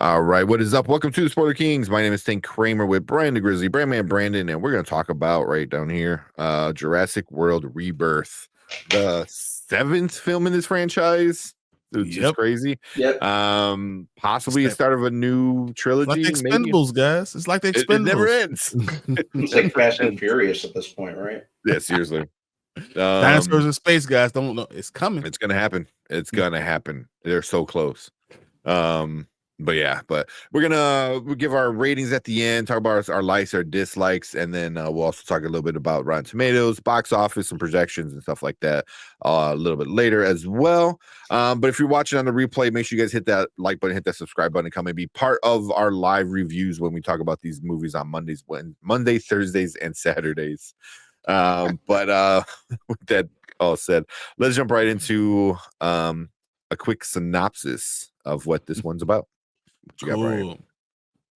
All right, what is up? Welcome to the Spoiler Kings. My name is Tank Kramer with Brandon Grizzly, Brandman Brandon, and we're going to talk about right down here Jurassic World Rebirth, the seventh film in this franchise. Which is crazy. Yep. Possibly a start of a new trilogy. Like the Expendables, guys. It's like the Expendables. It never ends. It's like Fast and Furious at this point, right? Yeah, seriously. Dinosaurs in space, guys. Don't know. It's coming. It's gonna happen. It's gonna happen. They're so close. But we'll give our ratings at the end, talk about our likes, our dislikes, and then we'll also talk a little bit about Rotten Tomatoes, box office, and projections and stuff like that a little bit later as well. But if you're watching on the replay, make sure you guys hit that like button, hit that subscribe button, come and be part of our live reviews when we talk about these movies on Mondays, Thursdays, and Saturdays. With that all said, let's jump right into a quick synopsis of what this one's about. What you got, Brian?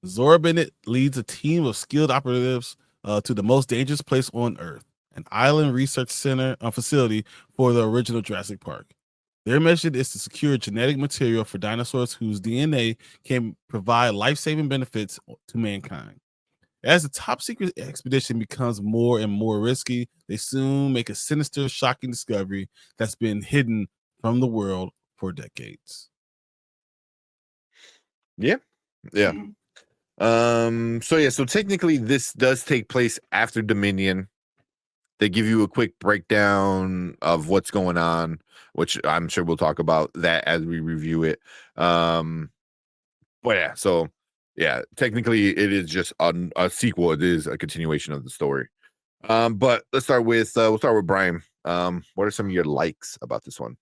Zora Bennett leads a team of skilled operatives to the most dangerous place on Earth, an island research center facility for the original Jurassic Park. Their mission is to secure genetic material for dinosaurs whose DNA can provide life-saving benefits to mankind. As the top secret expedition becomes more and more risky, they soon make a sinister, shocking discovery that's been hidden from the world for decades. Yeah. So technically this does take place after Dominion. They give you a quick breakdown of what's going on, which I'm sure we'll talk about that as we review it. Technically it is just a sequel. It is a continuation of the story. But let's start with we'll start with Brian. What are some of your likes about this one?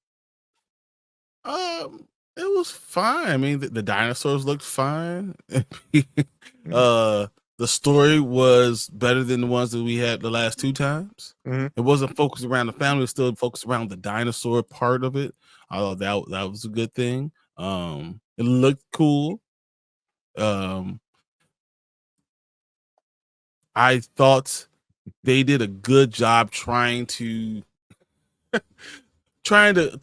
It was fine. I mean, the dinosaurs looked fine. The story was better than the ones that we had the last two times. It wasn't focused around the family; it was still focused around the dinosaur part of it. I thought that was a good thing. It looked cool. I thought they did a good job trying to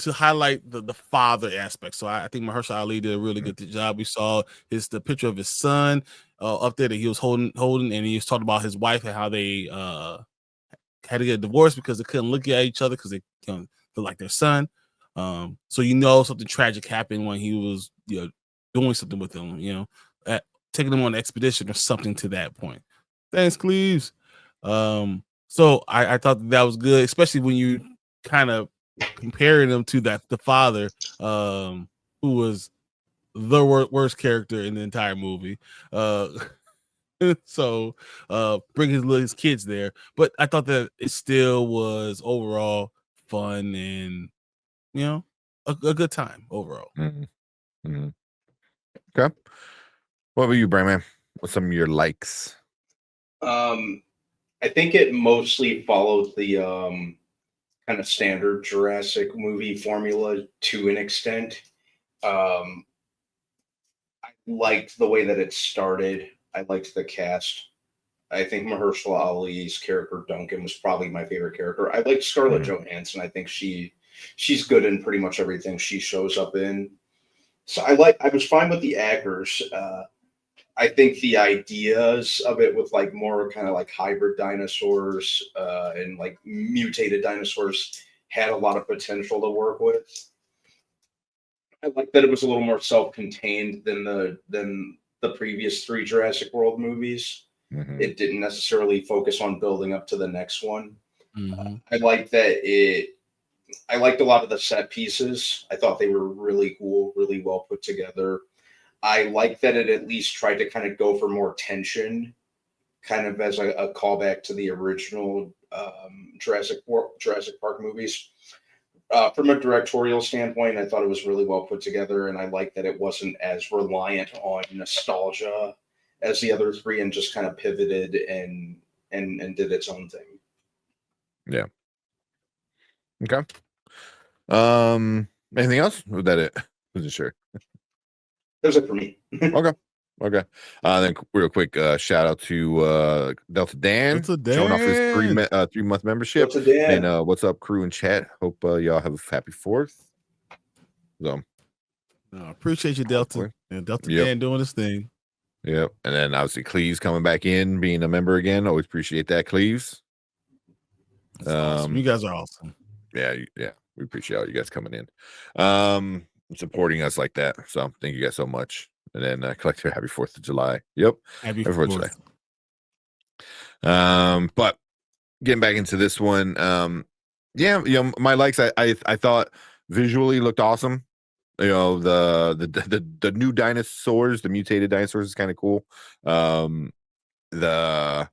highlight the father aspect. So I think Mahershala did a really good job. We saw the picture of his son up there that he was holding, and he was talking about his wife and how they had to get a divorce because they couldn't look at each other because they feel like their son. So something tragic happened when he was doing something with them, taking them on an expedition or something to that point. Thanks, Cleves. So I thought that was good, especially when you kind of comparing them to the father, who was the worst character in the entire movie. So bring his kids there, but I thought that it still was overall fun and a good time overall. Okay, what about you, Brian? What's some of your likes? I think it mostly followed the kind of standard Jurassic movie formula to an extent. I liked the way that it started. I liked the cast. I think Mahershala Ali's character Duncan was probably my favorite character. I liked Scarlett Johansson. I think she's good in pretty much everything she shows up in. So I was fine with the actors. I think the ideas of it with like more kind of like hybrid dinosaurs and like mutated dinosaurs had a lot of potential to work with. I like that it was a little more self-contained than the previous three Jurassic World movies. It didn't necessarily focus on building up to the next one. I like that I liked a lot of the set pieces. I thought they were really cool, really well put together. I like that it at least tried to kind of go for more tension, kind of as a callback to the original Jurassic Park movies. From a directorial standpoint, I thought it was really well put together, and I like that it wasn't as reliant on nostalgia as the other three, and just kind of pivoted and did its own thing. Yeah. Okay. Anything else? Or was that it? Wasn't sure. That was it for me. Okay. Then real quick shout out to Delta Dan showing off his 3-month membership. Delta Dan. And what's up, crew and chat? Hope y'all have a happy 4th. So Appreciate you, Delta. Hopefully. And Delta Yep. Dan doing his thing. Yep. And then obviously Cleves coming back in, being a member again. Always appreciate that, Cleves. That's awesome. You guys are awesome. Yeah. We appreciate all you guys coming in. Supporting us like that. So thank you guys so much. And then collective happy 4th of July. Yep. Happy 4th of July. But getting back into this one, my likes, I thought visually looked awesome. The new dinosaurs, the mutated dinosaurs is kind of cool. The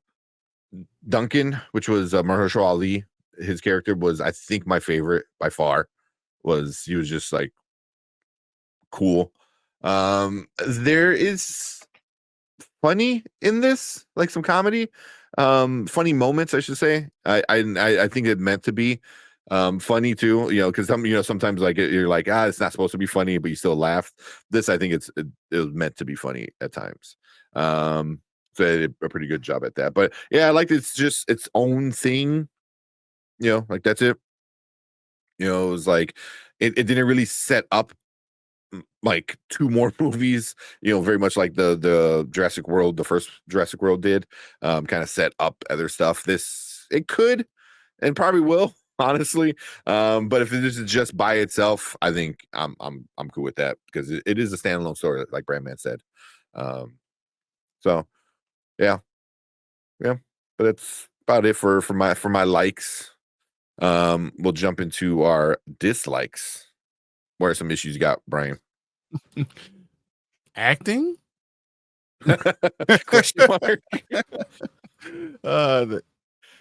Duncan, which was Mahershala Ali, his character was, I think, my favorite by far. He was just like cool. There is funny in this, like some comedy, funny moments, I should say. I think it meant to be funny too, because sometimes like you're like, it's not supposed to be funny, but you still laugh. This, I think it was meant to be funny at times. So they did a pretty good job at that. But yeah, I like it's just its own thing. Like that's it. It was like it didn't really set up like 2 more movies, very much like the Jurassic World, the first Jurassic World did, kind of set up other stuff. This, it could and probably will, honestly. But if this is just by itself, I think I'm cool with that, because it is a standalone story, like Brandman said. So yeah, but that's about it for my likes. We'll jump into our dislikes. What are some issues you got, Brian? Acting? Question mark.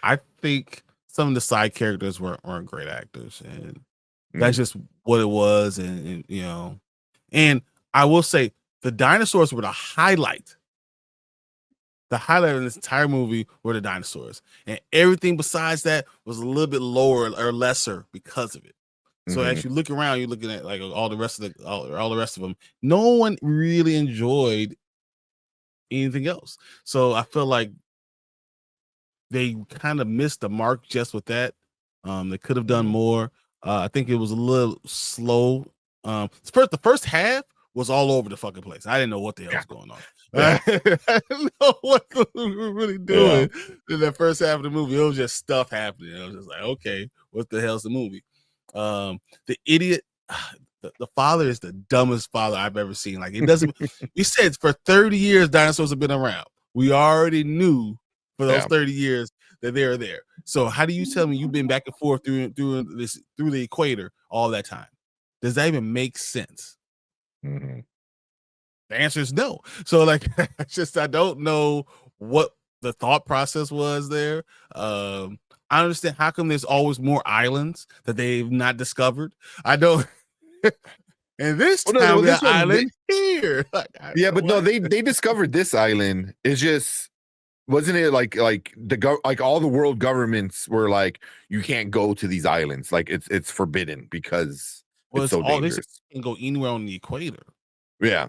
I think some of the side characters weren't great actors, and that's just what it was. And and I will say the dinosaurs were the highlight. The highlight of this entire movie were the dinosaurs, and everything besides that was a little bit lower or lesser because of it. So as you look around, you're looking at like all the rest of them. No one really enjoyed anything else. So I feel like they kind of missed the mark just with that. They could have done more. I think it was a little slow. The first half was all over the fucking place. I didn't know what the hell was going on. I didn't know what we were really doing in that first half of the movie. It was just stuff happening. I was just like, okay, what the hell's the movie? The idiot, the father is the dumbest father I've ever seen. Like, it doesn't. We said for 30 years dinosaurs have been around. We already knew for those 30 years that they were there. So how do you tell me you've been back and forth through the equator all that time? Does that even make sense? The answer is no. So like, I don't know what the thought process was there. I understand how come there's always more islands that they've not discovered. I don't. And this time, this island here. They discovered this island. It's just, wasn't it like all the world governments were like, you can't go to these islands. Like it's forbidden because it's so dangerous. This can go anywhere on the equator. Yeah.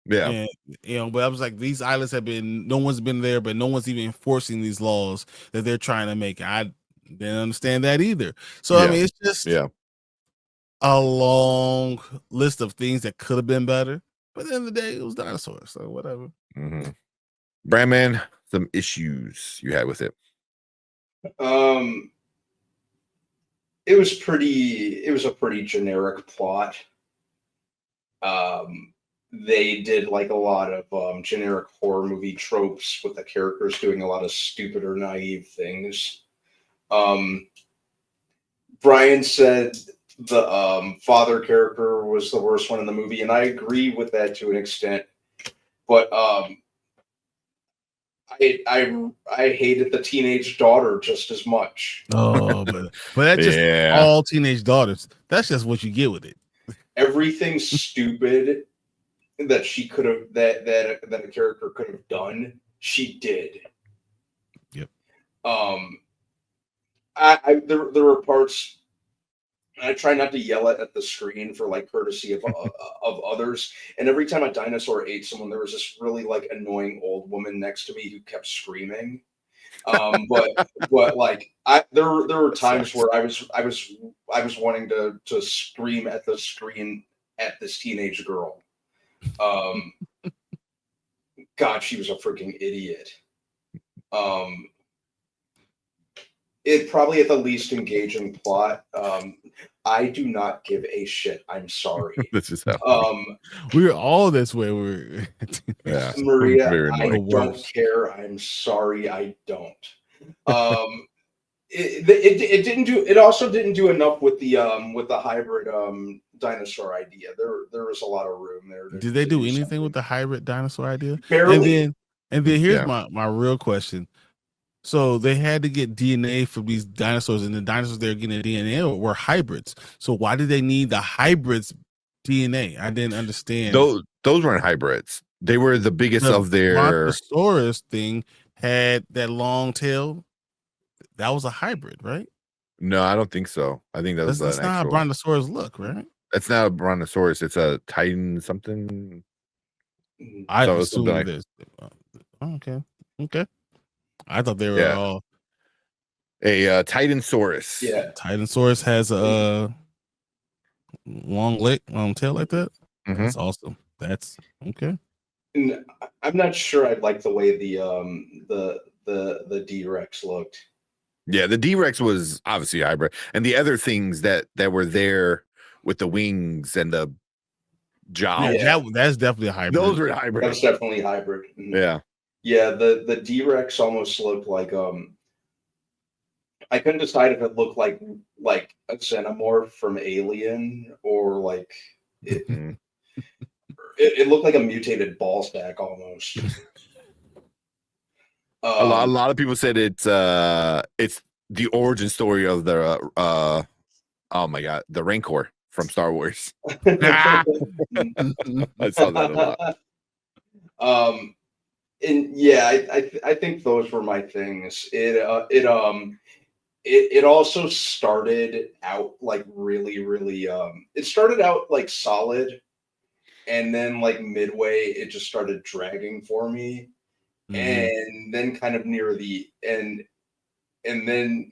And, but I was like, these islands no one's been there, but no one's even enforcing these laws that they're trying to make. I didn't understand that either. So I mean, it's just a long list of things that could have been better. But at the end of the day, it was dinosaurs, so whatever. Brandman, some issues you had with it? It was a pretty generic plot. They did like a lot of generic horror movie tropes with the characters doing a lot of stupid or naive things. Brian said the father character was the worst one in the movie, and I agree with that to an extent. But I hated the teenage daughter just as much. Oh, but that's just all teenage daughters. That's just what you get with it. Everything stupid that she could have that a character could have done, she did. Yep. There were parts. I try not to yell at the screen for like courtesy of others. And every time a dinosaur ate someone, there was this really like annoying old woman next to me who kept screaming. But like there were times where I was wanting to scream at the screen at this teenage girl. God, she was a freaking idiot. It probably at the least engaging plot. I do not give a shit. I'm sorry. That's just how We were all this way. We're yeah, Maria, very I annoying. don't care. I'm sorry, I don't. It didn't do. It also didn't do enough with the hybrid dinosaur idea. There was a lot of room there. Did they to do do anything something. with the hybrid dinosaur idea? Barely. And then here's Yeah. my real question. So they had to get DNA from these dinosaurs, and the dinosaurs they're getting DNA were hybrids. So why did they need the hybrids DNA? I didn't understand. Those weren't hybrids. They were the biggest The of their. Brontosaurus thing had that long tail. That was a hybrid, right? No, I don't think so. I think that was That's an not how actual. brontosaurus look, right? It's not a brontosaurus. It's a titan something. I So assume something like this. Okay. I thought they were Yeah. all a Titansaurus. Yeah. Titanosaurus has a long tail like that. Mhm. That's awesome. That's okay. And I'm not sure I like the way the DRex looked. Yeah, the DRex was obviously a hybrid, and the other things that were there with the wings and the jaw. Yeah, that's definitely a hybrid. Those were That hybrid. was definitely hybrid. Yeah. Yeah, the DRex almost looked like I couldn't decide if it looked like a xenomorph from Alien or like it, Mhm. it looked like a mutated ball sack almost. A lot of people said it's the origin story of the oh my god, the Rancor from Star Wars. I saw that a lot. And yeah, I think those were my things. It also started out like really it started out like solid, and then like midway it just started dragging for me. Mhm. And then kind of near the end, and then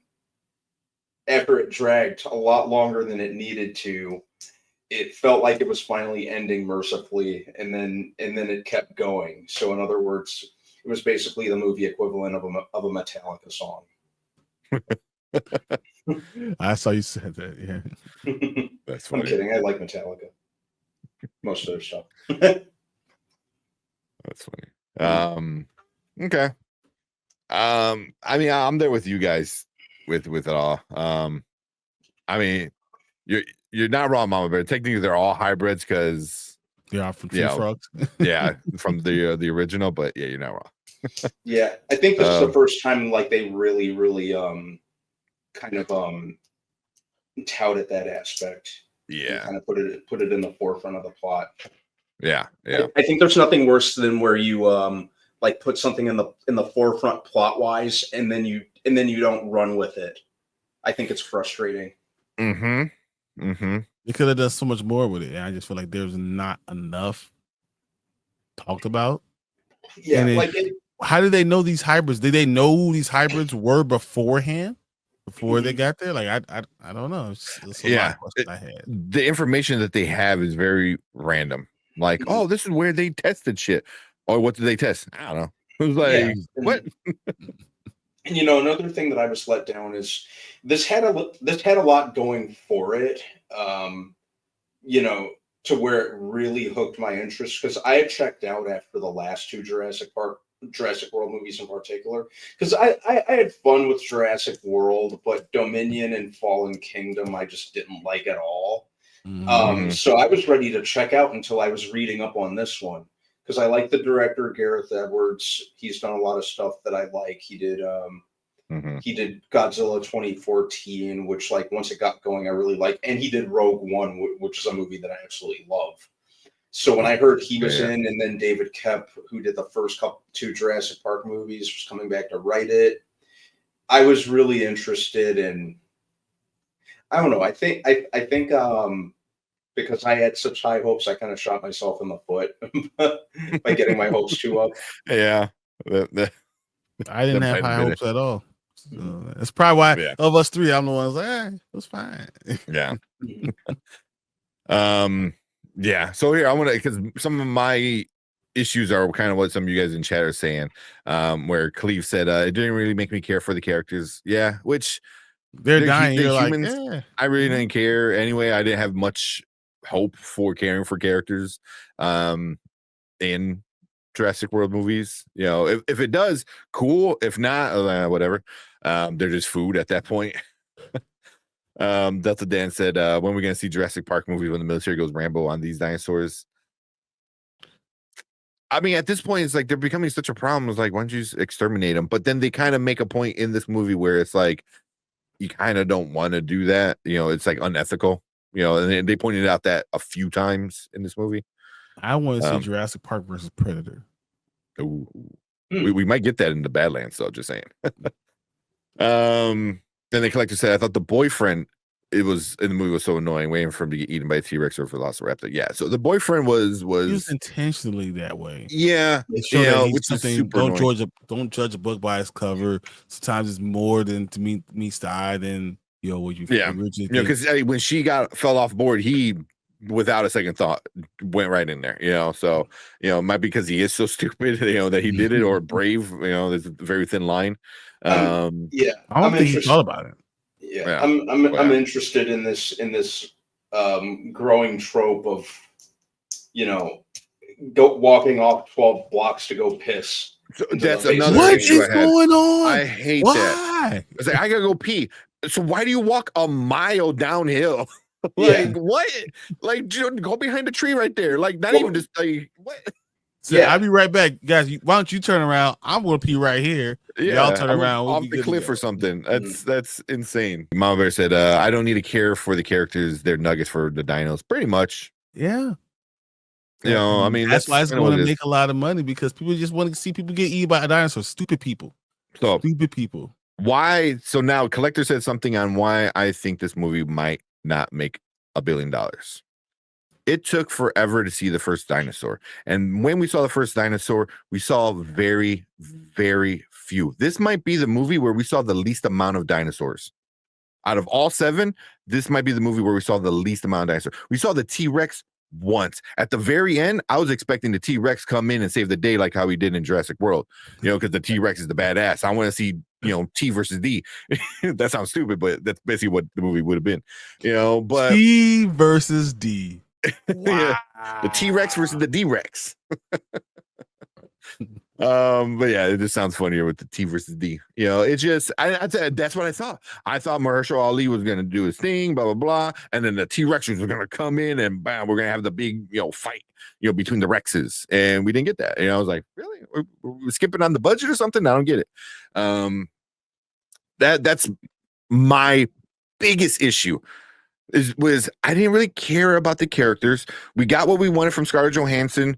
after it dragged a lot longer than it needed to, it felt like it was finally ending mercifully, and then it kept going. So in other words, it was basically the movie equivalent of a Metallica song. I saw you said that. Yeah, That's I'm funny. kidding. I like Metallica. Most of their stuff. That's funny. Okay. I mean, I'm there with you guys with it all. I mean, you're not wrong, Mama Bear. Technically, they're all hybrids because they are from Tree Frogs. yeah, from the original. But yeah, you're not wrong. Yeah, I think this is the first time like they really kind of touted that aspect. Yeah, kind of put it in the forefront of the plot. Yeah. I think there's nothing worse than where you like put something in the forefront plot wise, and then you don't run with it. I think it's frustrating. They could have done so much more with it, and I just feel like there's not enough talked about. Yeah, then, like how did they know these hybrids? Did they know who these hybrids were beforehand? Before they got there, like I don't know. It's a lot of questions I had. The information that they have is very random. Like, oh, this is where they tested shit, or what did they test? I don't know. It was like, what? And another thing that I was let down is this had a lot going for it. To where it really hooked my interest, because I had checked out after the last two Jurassic World movies in particular, because I had fun with Jurassic World, but Dominion and Fallen Kingdom I just didn't like at all. So I was ready to check out until I was reading up on this one, because I like the director Gareth Edwards. He's done a lot of stuff that I like. He did Godzilla 2014, which like once it got going I really liked, and he did Rogue One, which is a movie that I absolutely love. So when I heard he was in, and then David Koepp, who did the first two Jurassic Park movies, was coming back to write it, I was really interested in. I don't know. I think because I had such high hopes, I kind of shot myself in the foot by getting my hopes too up. Yeah, I didn't have high hopes at all. So that's probably why of us three, I'm the one who's like, it was fine. Yeah. Yeah. So here I want to, because some of my issues are kind of what some of you guys in chat are saying. Where Cleve said it didn't really make me care for the characters. Yeah, which They're dying. they're You're like, humans. yeah. I really didn't care anyway. I didn't have much hope for caring for characters in Jurassic World movies. You know, if it does, cool. If not, whatever. They're just food at that point. Delta Dan said, when we're gonna see Jurassic Park movie when the military goes Rambo on these dinosaurs? I mean, at this point, it's like they're becoming such a problem. It's like, why don't you just exterminate them? But then they kind of make a point in this movie where it's like, you kind of don't want to do that. You know, it's like unethical. You know, and they pointed out that a few times in this movie. I want to see Jurassic Park versus Predator. Ooh. We might get that in the Badlands, though. Just saying. Then the collector said, I thought the boyfriend it was in the movie was so annoying, waiting for him to get eaten by a T-Rex or Velociraptor. Yeah, so the boyfriend was he was intentionally that way. Yeah, you know, which is super don't judge a book by its cover. Sometimes it's more than to meets the eye than what you originally think. Because when she fell off board, he without a second thought went right in there. So it might be because he is so stupid, that he did it, or brave. There's a very thin line. I don't think he thought about it. Yeah, I'm interested in this growing trope of walking off 12 blocks to go piss. So that's another what is going on? I hate that. It's like, I gotta go pee. So why do you walk a mile downhill? What? Like, go behind the tree right there. Like, not even just like what? So I'll be right back, guys. Why don't you turn around? I'm gonna pee right here. Y'all turn around off the cliff or something. That's insane. Mama Bear said, "I don't need to care for the characters. They're nuggets for the dinos, pretty much." Yeah. I mean, that's why it's going to make a lot of money, because people just want to see people get eaten by a dinosaur. Stupid people. Stupid people. Why? So now, collector said something on why I think this movie might not make $1 billion. It took forever to see the first dinosaur. And when we saw the first dinosaur, we saw very, very few. This might be the movie where we saw the least amount of dinosaurs. Out of all 7, this might be the movie where we saw the least amount of dinosaurs. We saw the T-Rex once. At the very end, I was expecting the T-Rex come in and save the day like how he did in Jurassic World. Because the T-Rex is the badass. I want to see, T versus D. That sounds stupid, but that's basically what the movie would have been. But T versus D. Wow. The T-Rex versus the DRex. But yeah, it just sounds funnier with the T versus D. It just that's what I thought. I thought Mahershala Ali was gonna do his thing, blah blah blah, and then the T-Rexes were gonna come in and bam, we're gonna have the big fight between the Rexes, and we didn't get that. I was like, really? We're skipping on the budget or something? I don't get it. That's my biggest issue. Was I didn't really care about the characters. We got what we wanted from Scarlett Johansson.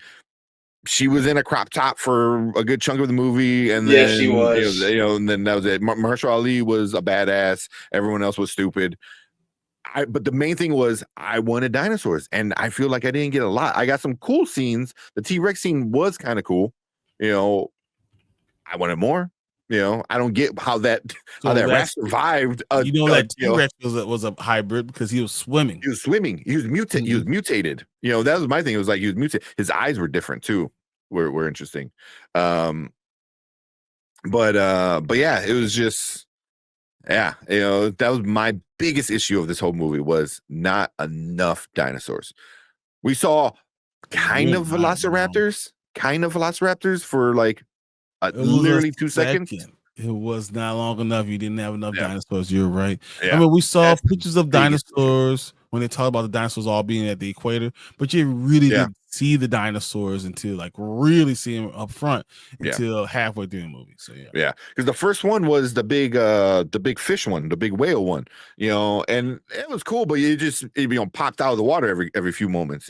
She was in a crop top for a good chunk of the movie, and then she was. And then that was it. Mahershala Ali was a badass. Everyone else was stupid. But the main thing was I wanted dinosaurs, and I feel like I didn't get a lot. I got some cool scenes. The T-Rex scene was kind of cool. I wanted more. I don't get how that rat survived. That T-Rex was a hybrid because he was swimming. He was swimming. He was mutated. He was mutated. That was my thing. It was like he was mutated. His eyes were different too. Were interesting. But yeah, it was just that was my biggest issue of this whole movie was not enough dinosaurs. We saw kind of velociraptors for like literally 2 seconds. It was not long enough. You didn't have enough dinosaurs. You're right. Yeah. I mean, we saw pictures of dinosaurs when they talk about the dinosaurs all being at the equator, but you really didn't see the dinosaurs until really see them up front until halfway through the movie. So because the first one was the big fish one, the big whale one, and it was cool, but it popped out of the water every few moments,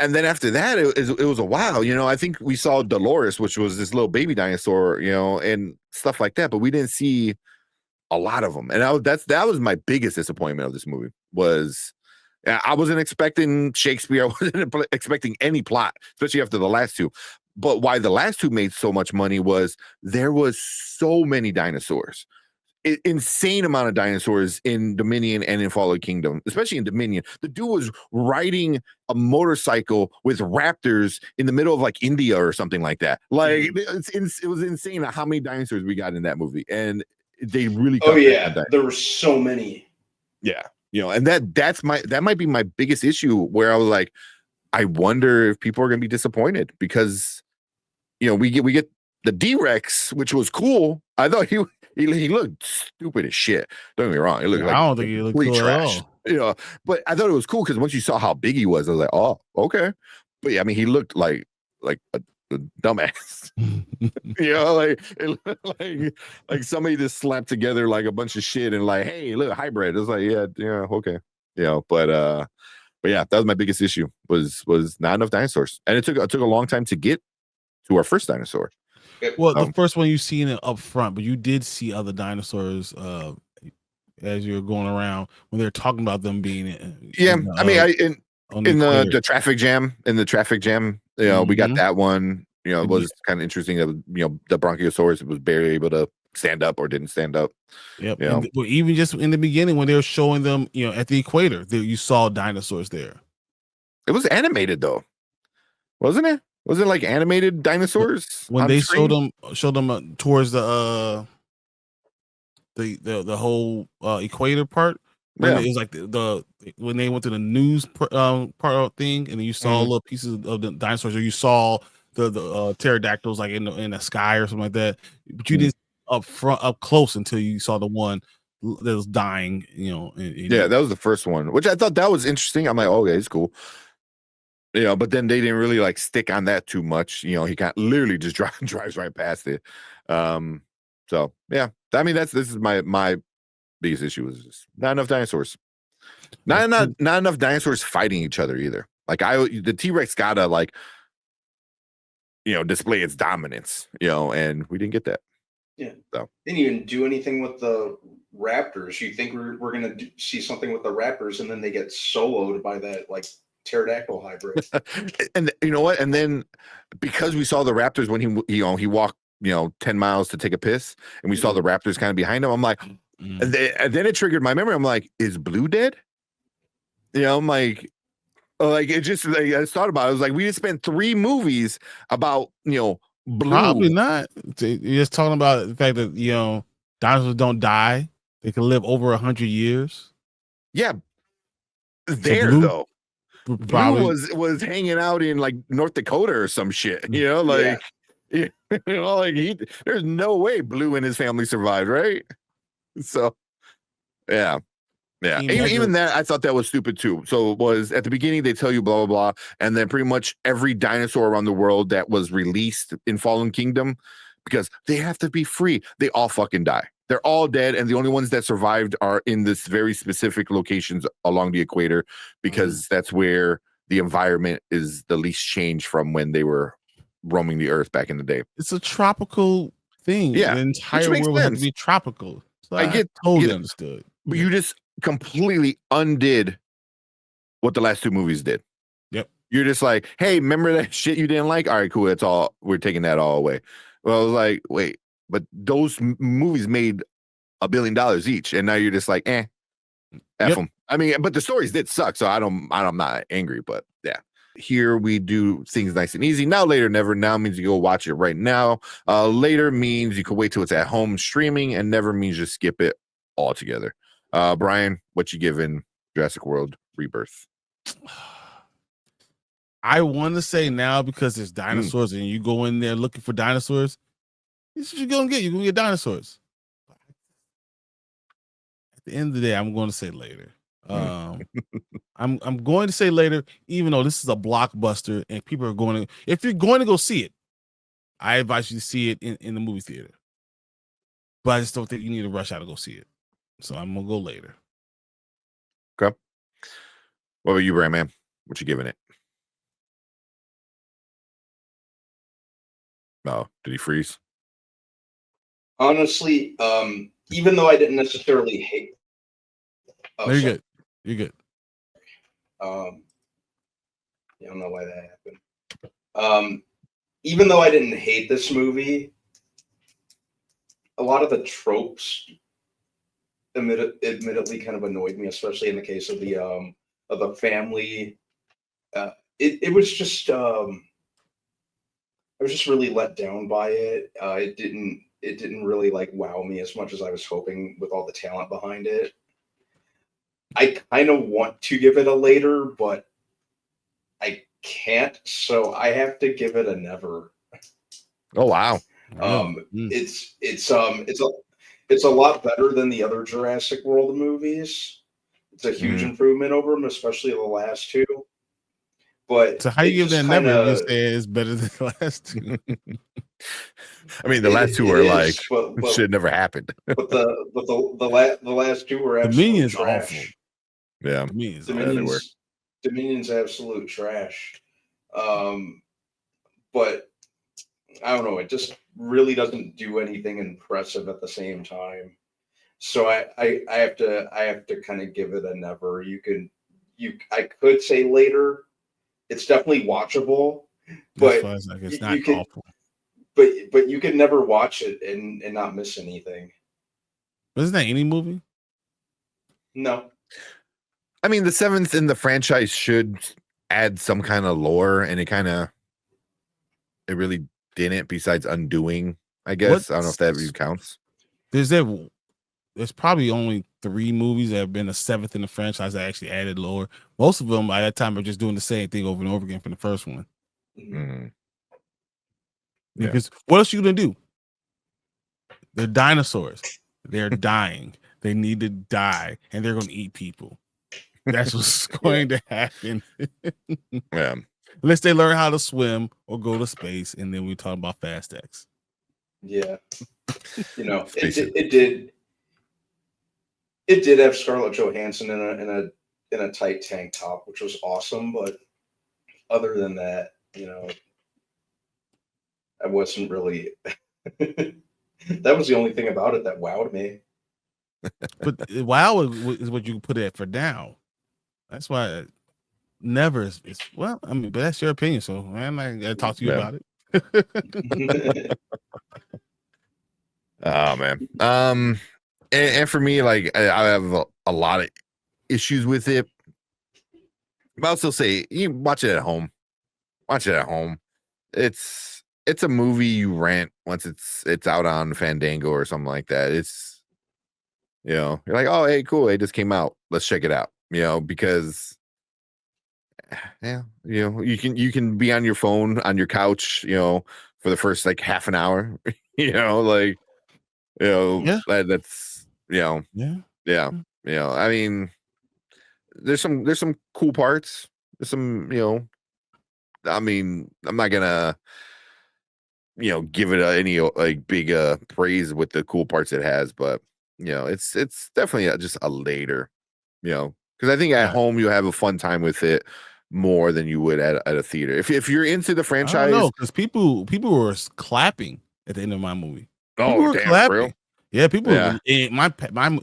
And then after that, it was a while. I think we saw Dolores, which was this little baby dinosaur, and stuff like that. But we didn't see a lot of them. And that was my biggest disappointment of this movie. Was I wasn't expecting Shakespeare. I wasn't expecting any plot, especially after the last 2. But why the last 2 made so much money was there was so many dinosaurs. insane amount of dinosaurs in Dominion and in Fallen Kingdom, especially in Dominion. The dude was riding a motorcycle with raptors in the middle of like India or something like that. Like it was insane how many dinosaurs we got in that movie, and they really. Oh yeah, there were so many. Yeah, and that might be my biggest issue, where I was like, I wonder if people are going to be disappointed because we get the DRex, which was cool. I thought he looked stupid as shit. Don't get me wrong. It looked like I don't think he looked cool trash. At all. But I thought it was cool because once you saw how big he was, I was like, oh, okay. But yeah, I mean, he looked like a dumbass. It looked like somebody just slapped together like a bunch of shit and like, hey, look, hybrid. It's like, yeah, okay. But yeah, that was my biggest issue was not enough dinosaurs. And it took a long time to get to our first dinosaur. Well, the first one you seen it up front, but you did see other dinosaurs as you were going around when they're talking about them being. I mean, in the traffic jam, we got that one. It was kind of interesting that the Bronchiosaurus was barely able to stand up or didn't stand up. Yep. Well, even just in the beginning when they were showing them, at the equator, you saw dinosaurs there. It was animated though, wasn't it? Was it like animated dinosaurs? When they showed them towards the whole equator part, when it was like when they went to the news part thing, and then you saw little pieces of the dinosaurs, or you saw the pterodactyls like in the sky or something like that, but you didn't up close until you saw the one that was dying. That was the first one, which I thought that was interesting. I'm like, okay, it's cool. But then they didn't really like stick on that too much. He literally just drives right past it. So yeah, I mean this is my biggest issue is just not enough dinosaurs. Not enough dinosaurs fighting each other either. Like the T-Rex gotta like display its dominance. And we didn't get that. Yeah. So didn't even do anything with the raptors. You think we're gonna see something with the raptors, and then they get soloed by that like pterodactyl hybrid. And you know what? And then because we saw the raptors when he walked 10 miles to take a piss, and we saw the raptors kind of behind him, I'm like, and then it triggered my memory. I'm like, is Blue dead? I'm like it just like I thought about it. I was like, we just spent 3 movies about Blue. Probably not. You're just talking about the fact that dinosaurs don't die; they can live over 100 years. Yeah, Blue, though. Blue was hanging out in like North Dakota or some shit. Like there's no way Blue and his family survived, right? So, yeah. Even that, I thought that was stupid too. So it was at the beginning they tell you blah blah blah, and then pretty much every dinosaur around the world that was released in Fallen Kingdom, because they have to be free, they all fucking die. They're all dead, and the only ones that survived are in this very specific locations along the equator, because that's where the environment is the least changed from when they were roaming the earth back in the day. It's a tropical thing. Yeah, the entire world would have to be tropical. So I totally understood. But you just completely undid what the last 2 movies did. Yep. You're just like, hey, remember that shit you didn't like? All right, cool. That's all. We're taking that all away. Well, I was like, wait, but those movies made $1 billion each, and now you're just like, F them. I mean, but the stories did suck, so I'm not angry, but yeah. Here we do things nice and easy. Now, later, never. Now means you go watch it right now. Later means you can wait till it's at home streaming, and never means just skip it altogether. Brian, what you giving Jurassic World Rebirth? I want to say now because there's dinosaurs and you go in there looking for dinosaurs. This is what you're gonna get. You're gonna get dinosaurs. At the end of the day, I'm going to say later. I'm going to say later, even though this is a blockbuster and people are going to. If you're going to go see it, I advise you to see it in the movie theater. But I just don't think you need to rush out to go see it. So I'm gonna go later. Okay. What about you, Brian, man? What you giving it? Oh, did he freeze? Honestly, even though I didn't necessarily hate. No, you're good. You're good. I don't know why that happened. Even though I didn't hate this movie, a lot of the tropes admittedly kind of annoyed me, especially in the case of the family. It was just I was just really let down by it. It didn't really like wow me as much as I was hoping with all the talent behind it. I kind of want to give it a later, but I can't, so I have to give it a never. Oh wow. It's a lot better than the other Jurassic World movies. It's a huge improvement over them, especially the last two. But so how you give that never? You say it's better than the last two. I mean, the last two were like shit never happened. But the last two were absolute trash. Awful. Yeah, Dominion's absolute trash. But I don't know. It just really doesn't do anything impressive at the same time. So I have to kind of give it a never. I could say later. It's definitely watchable, but it's not awful. But you can never watch it and not miss anything. Isn't that any movie? No. I mean, the seventh in the franchise should add some kind of lore, and it really didn't. Besides undoing, I guess. I don't know if that even counts. There's probably only 3 movies that have been a 7th in the franchise that actually added lore. Most of them by that time are just doing the same thing over and over again from the first one. Mm-hmm. Yeah. Because what else are you gonna do? They're dinosaurs. They're dying. They need to die, and they're gonna eat people. That's what's going to happen. Yeah. Unless they learn how to swim or go to space, and then we talk about Fast X. Yeah. It did have Scarlett Johansson in a tight tank top, which was awesome, but other than that, I wasn't really that was the only thing about it that wowed me. But wow is what you put it for now. That's why never is well, I mean, but that's your opinion. So man, I gotta talk to you about it. Oh man. And for me, like I have a lot of issues with it. But I'll still say you watch it at home. Watch it at home. It's a movie you rent once it's out on Fandango or something like that. It's you're like, oh hey, cool, it just came out. Let's check it out. Because you can be on your phone on your couch, for the first like half an hour. That's I mean, there's some cool parts. There's some, I mean, I'm not gonna, give it any like big praise with the cool parts it has, but it's definitely just a later, because I think at home you have a fun time with it more than you would at a theater. If you're into the franchise, no, because people were clapping at the end of my movie. Oh, damn, clapping. Real? Yeah, people. Yeah. My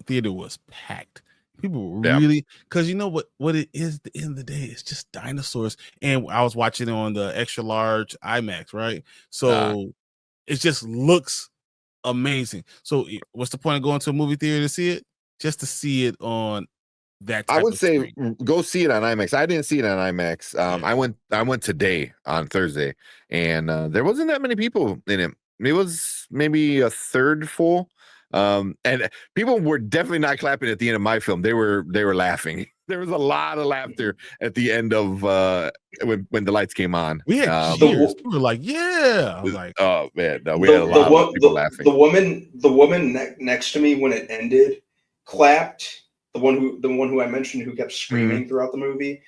theater was packed. People were really, because you know what it is. At the end of the day, it's just dinosaurs. And I was watching it on the extra large IMAX, right? So it just looks amazing. So what's the point of going to a movie theater to see it? Just to see it on that. I would say go see it on IMAX. I didn't see it on IMAX. I went today on Thursday, and there wasn't that many people in it. It was maybe a third full. And people were definitely not clapping at the end of my film. They were laughing. There was a lot of laughter at the end of when the lights came on. We had cheers. We were like, "Yeah!" I was like, "Oh man, no!" We had a lot of people laughing. The woman next to me when it ended clapped. The one who I mentioned who kept screaming throughout the movie,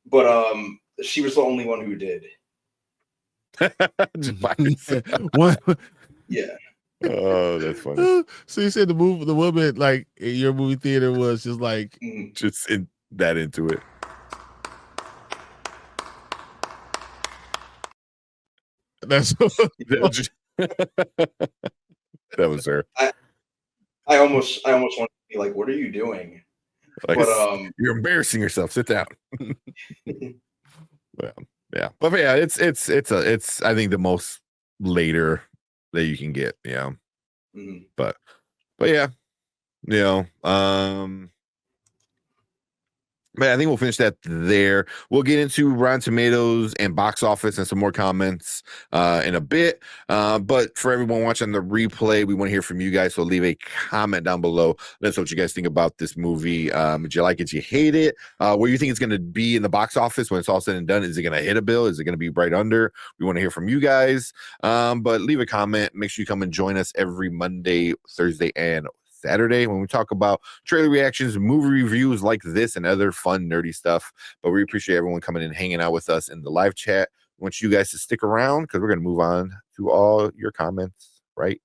but she was the only one who did. Yeah. Oh, that's funny. So you said the woman like in your movie theater was just like just into it. That's that was her. I almost want to be like, what are you doing? Like, but you're embarrassing yourself. Sit down. Well, yeah, but yeah, it's I think the most later that you can get, but yeah, You know, but I think we'll finish that there. We'll get into Rotten Tomatoes and box office and some more comments in a bit. But for everyone watching the replay, we want to hear from you guys. So leave a comment down below. Let us know what you guys think about this movie. Did you like it? Did you hate it? Where do you think it's going to be in the box office when it's all said and done? Is it going to hit a bill? Is it going to be right under? We want to hear from you guys. But leave a comment. Make sure you come and join us every Monday, Thursday, and Saturday when we talk about trailer reactions, movie reviews like this, and other fun nerdy stuff. But we appreciate everyone coming and hanging out with us in the live chat. I want you guys to stick around because we're going to move on to all your comments right